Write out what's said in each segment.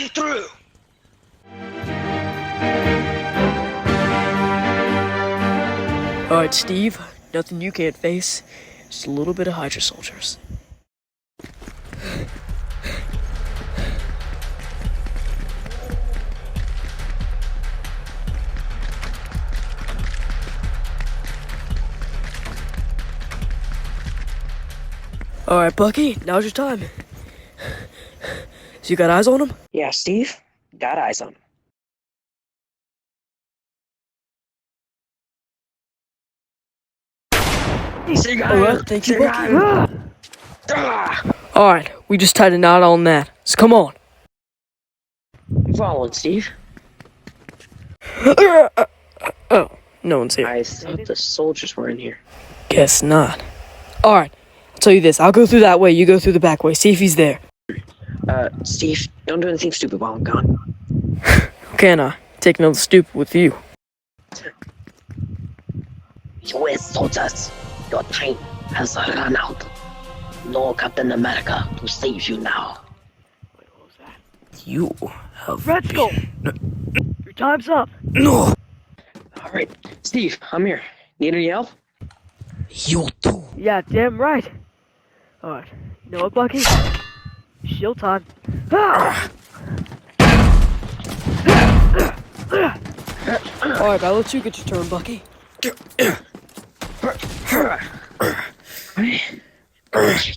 going through. Alright, Steve, nothing you can't face. Just a little bit of Hydra soldiers. Alright, Bucky, now's your time. So you got eyes on him? Yeah, Steve, got eyes on him. Alright, thank you, Bucky. Alright, we just tied a knot on that. So come on. You following, Steve? Oh, no one's here. I thought the soldiers were in here. Guess not. Alright, I'll tell you this. I'll go through that way, you go through the back way. See if he's there. Steve, don't do anything stupid while I'm gone. Can I? Take another stupid with you. US soldiers, your time has run out. No Captain America to save you now. Wait, what was that? You have... Red Skull! No. Your time's up! No! Alright, Steve, I'm here. Need any help? You too. Yeah, damn right! Alright, you know what, Bucky? Shield time. Ah! Alright, I'll let you get your turn, Bucky. Take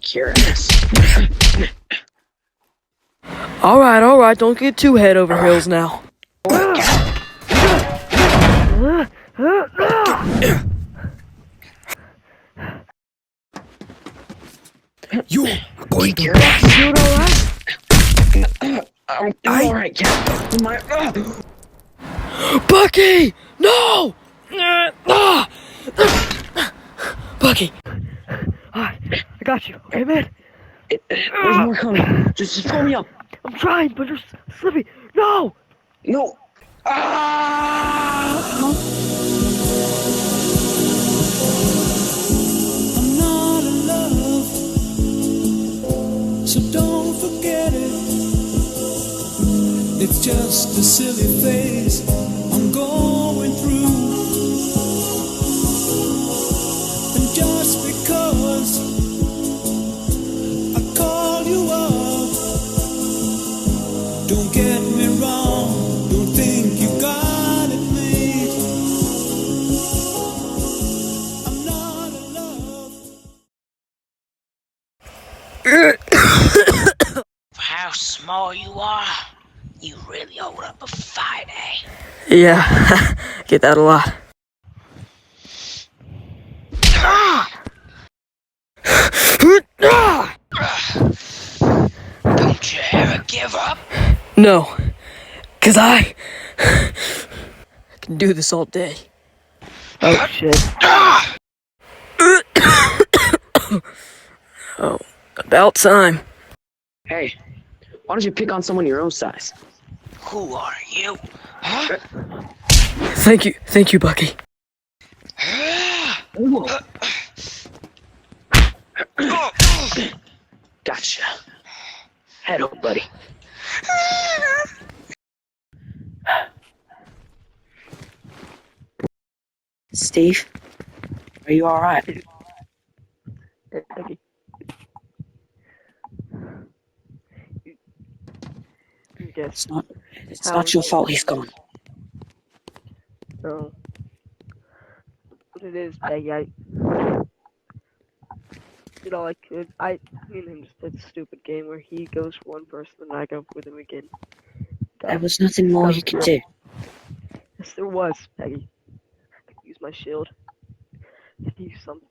care of this. Alright, don't get too head over heels now. You are going to die. I'm alright, Cap. Bucky! No! Bucky! Alright, I got you, okay, man? There's more coming. Just pull me up. I'm trying, but you're slippy. No! No. I'm not in love, so don't forget it. It's just a silly phase I'm going through. And just because I call you up, don't get me wrong, don't think you got it made. I'm not in love. For how small you are, you really hold up a fight, eh? Yeah, get that a lot. Don't you ever give up? No, 'cause I can do this all day. Oh, shit. Oh, about time. Hey, why don't you pick on someone your own size? Who are you? Huh? Thank you, Bucky. Gotcha. Head up, buddy. Steve, are you alright? Bucky. Yes. It's not your fault he's gone. No. But it is, Peggy. You know, me and him just played a stupid game where he goes for one person and I go with him again. There was nothing more you could do. Yes, there was, Peggy. I could use my shield. I could use something.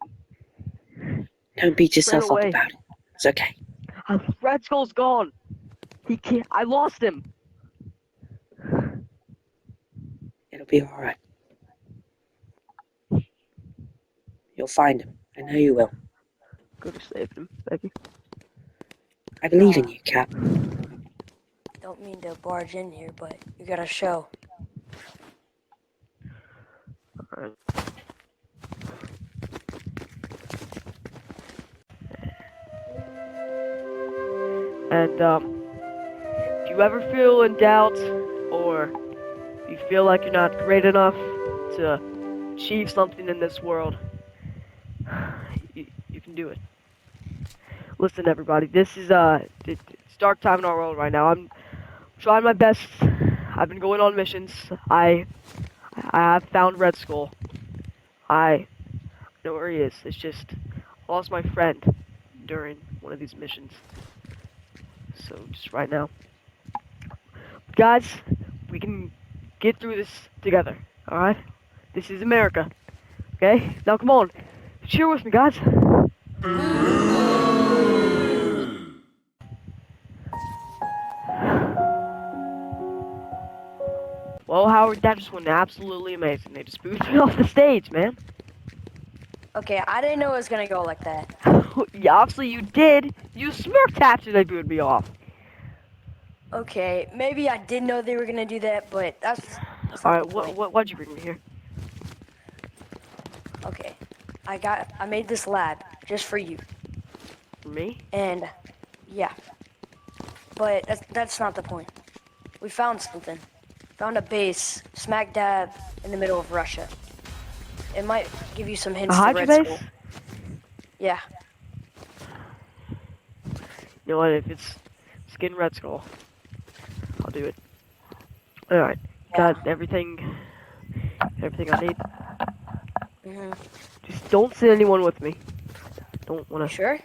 Don't beat yourself up away. about it. It's okay. Red Skull's gone! He can't. I lost him! It'll be alright. You'll find him. I know you will. Could have saved him, Becky. I believe in you, Cap. Don't mean to barge in here, but you got a show. Alright. And, do you ever feel in doubt, or you feel like you're not great enough to achieve something in this world, you can do it. Listen, everybody, this is it's dark time in our world right now. I'm trying my best. I've been going on missions. I have found Red Skull. I know where he is. It's just I lost my friend during one of these missions. So just right now, guys, we can get through this together. All right? This is America. Okay? Now come on, cheer with me, guys. Well, Howard, that just went absolutely amazing. They just booted me off the stage, man. Okay, I didn't know it was gonna go like that. Yeah, obviously you did. You smirked after they booted me off. Okay, maybe I did know they were gonna do that, but that's not Alright, the point. what'd you bring me here? Okay, I made this lab just for you, For me? and yeah, but that's not the point. We found something. Found a base smack dab in the middle of Russia. It might give you some hints A to Hydra Red base? Skull. Yeah. You know what, if it's skin Red Skull, I'll do it. Alright, got everything I need. Just don't send anyone with me. Don't wanna Sure?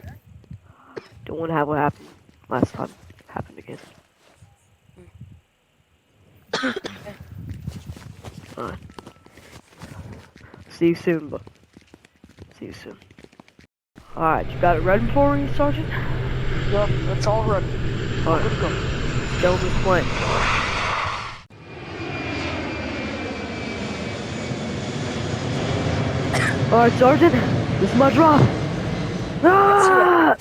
Don't wanna have what happened last time happen again. Alright. See you soon, but see you soon. Alright, you got it ready for me, Sergeant? Yep, that's all ready. Alright, let's go. Let's go with this plan. Alright, Sergeant, this is my drop. Ah!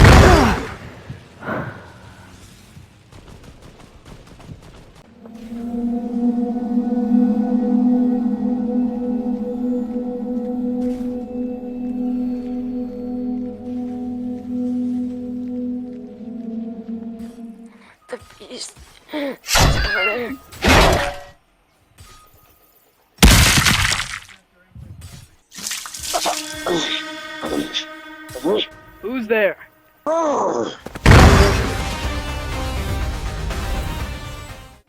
The beast. Who's there?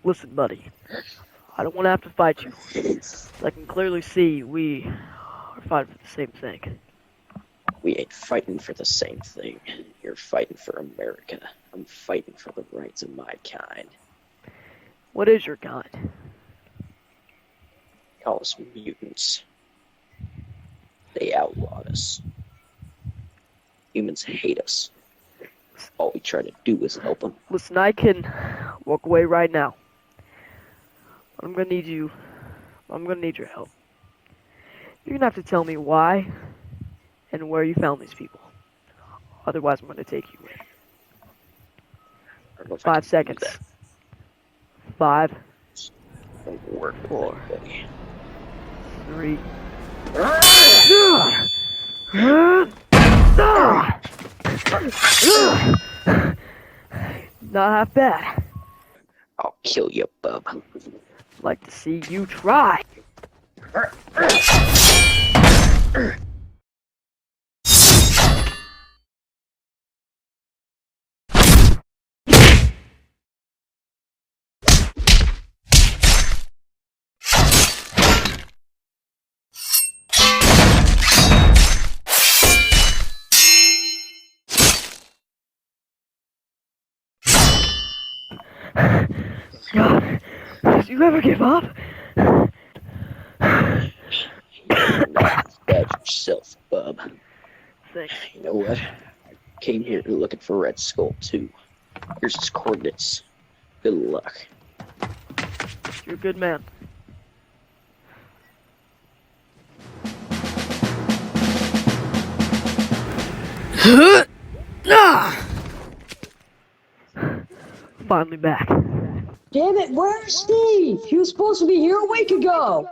Listen, buddy. I don't want to have to fight you. I can clearly see we are fighting for the same thing. We ain't fighting for the same thing. You're fighting for America. I'm fighting for the rights of my kind. What is your kind? Call us mutants. They outlawed us. Humans hate us. All we try to do is help them. Listen, I can walk away right now. But I'm gonna need you. I'm gonna need your help. You're gonna have to tell me why and where you found these people. Otherwise, I'm gonna take you in. I don't know if 5 I can do seconds. that. 5, Don't work with 4, anybody. 3. Not half bad. I'll kill you, bub. Like to see you try. God, did you ever give up? You're not as bad yourself, bub. Thanks. You know what? I came here looking for Red Skull, too. Here's his coordinates. Good luck. You're a good man. Finally back. Damn it, where's Steve? He was supposed to be here a week ago.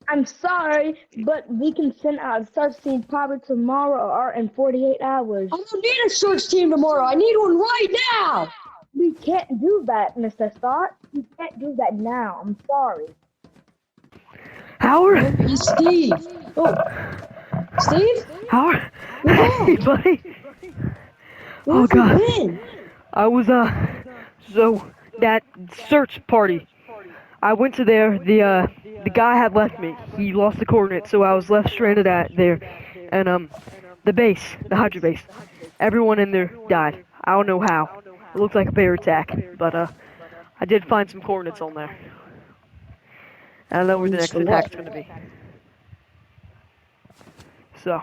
I'm sorry, but we can send out a search team probably tomorrow or in 48 hours. I don't need a search team tomorrow. I need one right now. We can't do that, Mr. Stark. You can't do that now. I'm sorry. Howard? Hey, Steve. Oh, Steve? Howard? You're Hey, back. buddy. Where Oh, have you God. been? I was, so, that search party. I went to there, the guy had left me. He lost the coordinates, so I was left stranded at there. And, the base, the Hydra base. Everyone in there died. I don't know how. It looked like a bear attack, but, I did find some coordinates on there. I don't know where the Coordinates next for attack's what? gonna be. So,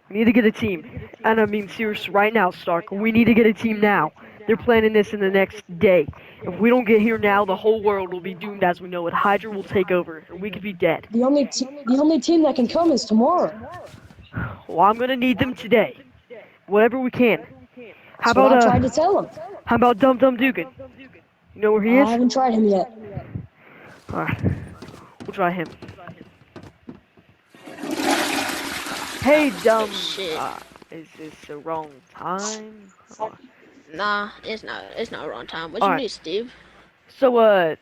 we need to get a team. And I mean, serious, right now, Stark. We need to get a team now. They're planning this in the next day. If we don't get here now, the whole world will be doomed as we know it. Hydra will take over, and we could be dead. The only team that can come is tomorrow. Well, I'm gonna need them today. Whatever we can. How That's what about, I tried to tell him. how about Dum Dum Dugan? You know where he is? I haven't tried him yet. Alright. We'll try him. Hey, Dum. Shit. Is this the wrong time? Nah, it's not. It's not wrong time. What Alright. you need, Steve? So,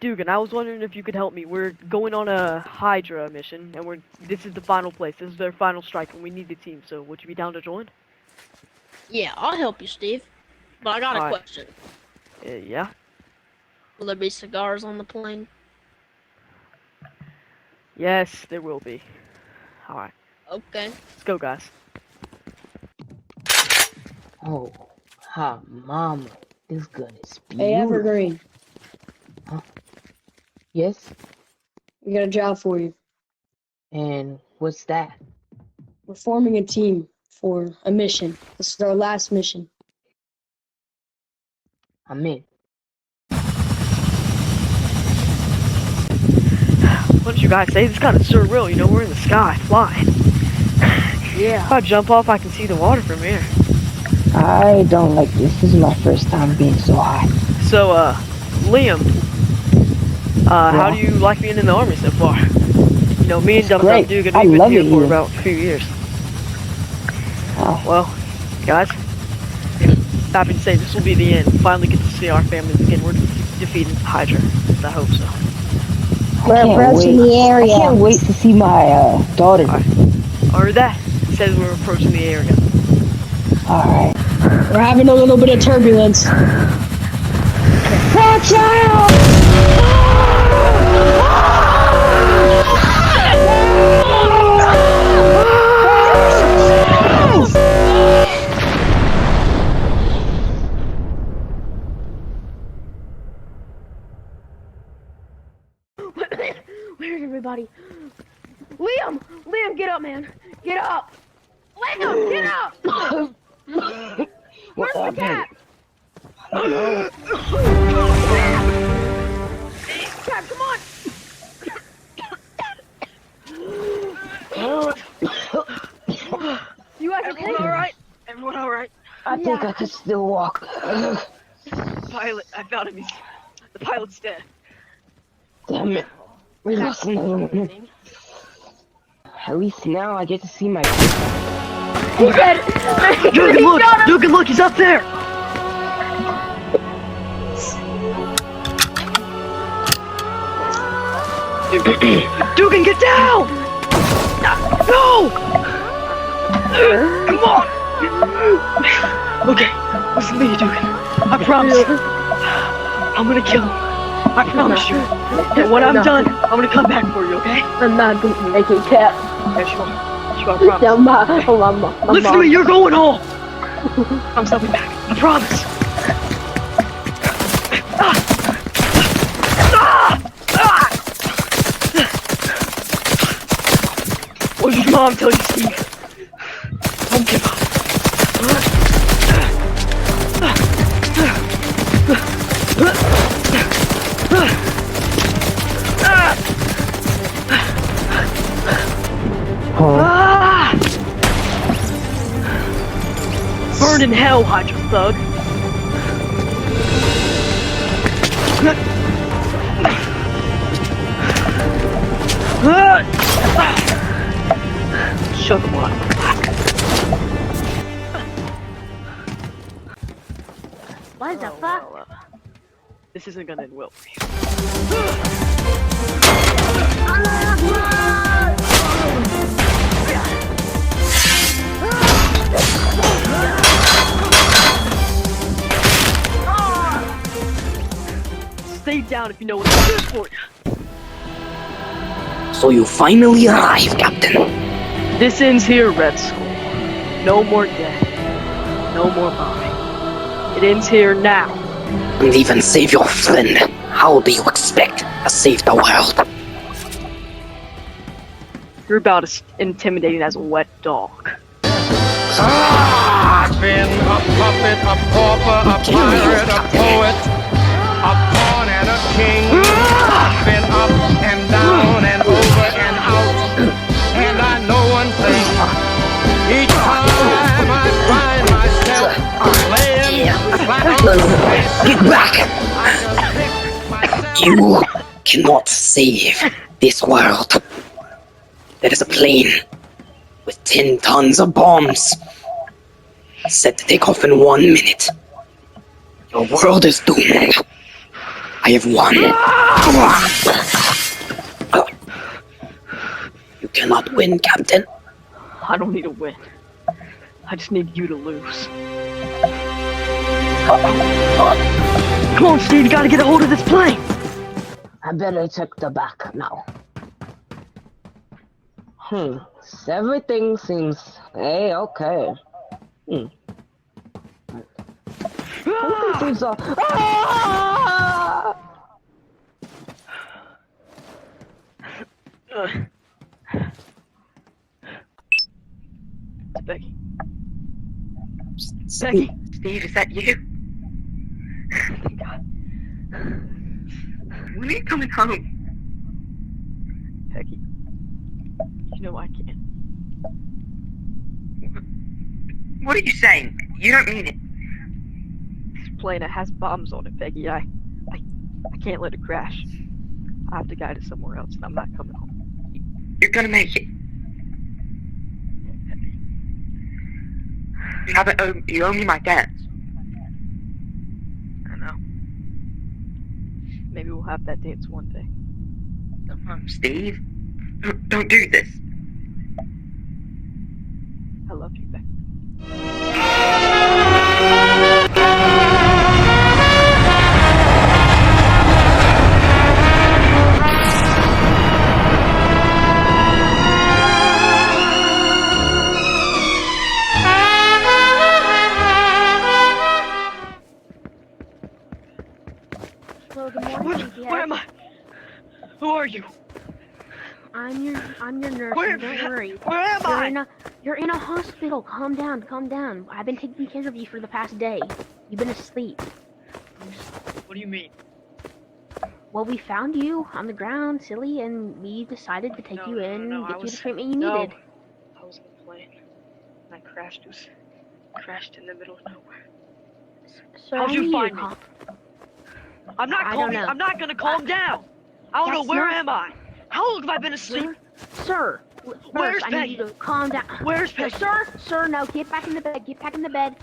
Dugan, I was wondering if you could help me. We're going on a Hydra mission, and this is the final place. This is their final strike, and we need the team. So, would you be down to join? Yeah, I'll help you, Steve. But I got a Alright. question. Yeah. Will there be cigars on the plane? Yes, there will be. Alright. Okay. Let's go, guys. Oh, hi, mama. This gun is beautiful. Hey, Evergreen. Huh? Yes? We got a job for you. And what's that? We're forming a team for a mission. This is our last mission. I'm in. What did you guys say? It's kind of surreal. You know, we're in the sky, flying. Yeah. If I jump off, I can see the water from here. I don't like this. This is my first time being so high. So, Liam, how do you like being in the army so far? You know, me and Dum Dum great. Dugan, I we've been love here it for here. about a few years. Oh. Well, guys, happy to say this will be the end. Finally get to see our families again. We're defeating Hydra. I hope so. We're approaching the area. I can't wait to see my daughter. Or that. It says we're approaching the area. Alright. We're having a little bit of turbulence. Watch out! Where's everybody? Liam! Liam, get up, man! Get up! Liam, get up! Where's the cat? Cat, come on! You guys okay? Everyone alright? Everyone alright? I think I could still walk. Pilot, I found him. The pilot's dead. Damn it. We lost another one. At least now I get to see my He's dead! Dugan, look! Dugan, look! He's up there! Dugan, get down! No! Come on! Okay, listen to me, Dugan. I promise you. I'm gonna kill him. I promise you. And when I'm done, I'm gonna come back for you, okay? I'm not gonna make it, Cat. Yeah, sure. Sure, I promise. My Listen to me, you're going home! I'm coming back. I promise. What did your mom tell you, Steve? Don't give up. Burn in hell, Hydra thug. Shut them up. Why What the fuck? Well, this isn't gonna end well for you. Stay down if you know what's good for you. So you finally arrived, Captain. This ends here, Red Skull. No more death. No more bombing. It ends here now. And even save your friend. How do you expect to save the world? You're about as intimidating as a wet dog. I've been a puppet, a pauper, a pirate, a poet, a pawn and a king. I've been up and down and over and out. And I know one thing. Each time I find myself laying flat on the face, Get back! I just pick myself. You cannot save this world. There is a plane with 10 tons of bombs set to take off in 1 minute. Your world is doomed. I have won. You cannot win, Captain. I don't need to win. I just need you to lose. Come on, Steve, you gotta get a hold of this plane! I better check the back now. Everything seems okay. Everything seems all. Becky. Becky. Steve, is that you? Thank God. When are you coming home? Becky. You know I can't. What are you saying? You don't mean it. This plane has bombs on it, Peggy. I can't let it crash. I have to guide it somewhere else, and I'm not coming home. You're gonna make it. You owe me my dance. I know. Maybe we'll have that dance one day. Come on, Steve. Don't do this. I love you, Becky. Well, good morning, Sleepyhead. Where am I? Who are you? I'm your nurse. Where- Don't worry. Where am I? You're in a hospital. Calm down. Calm down. I've been taking care of you for the past day. You've been asleep. What do you mean? Well, we found you on the ground, silly, and we decided to take you in and get you the treatment you needed. I was on a plane. And I crashed. Crashed in the middle of nowhere. So How'd I you need find your me? I'm not I calm. don't know. I'm not gonna calm down. I don't know. That's Where not- am I? How long have I been asleep? Sir, Where's first, I need you Peggy? to calm down. Where's Peggy? Sir, no, get back in the bed. Get back in the bed.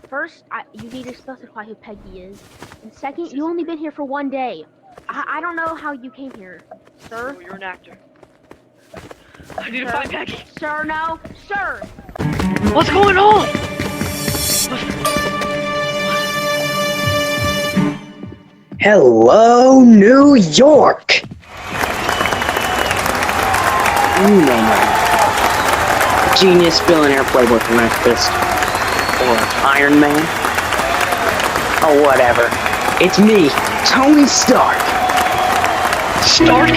First, you need to specify who Peggy is. And second, you only been here for 1 day. I don't know how you came here, sir. Oh, you're an actor. I need to find Peggy. Sir, no, sir. What's going on? Hello, New York! You know me. Genius billionaire playboy philanthropist. Or Iron Man. Or whatever. It's me, Tony Stark. Stark?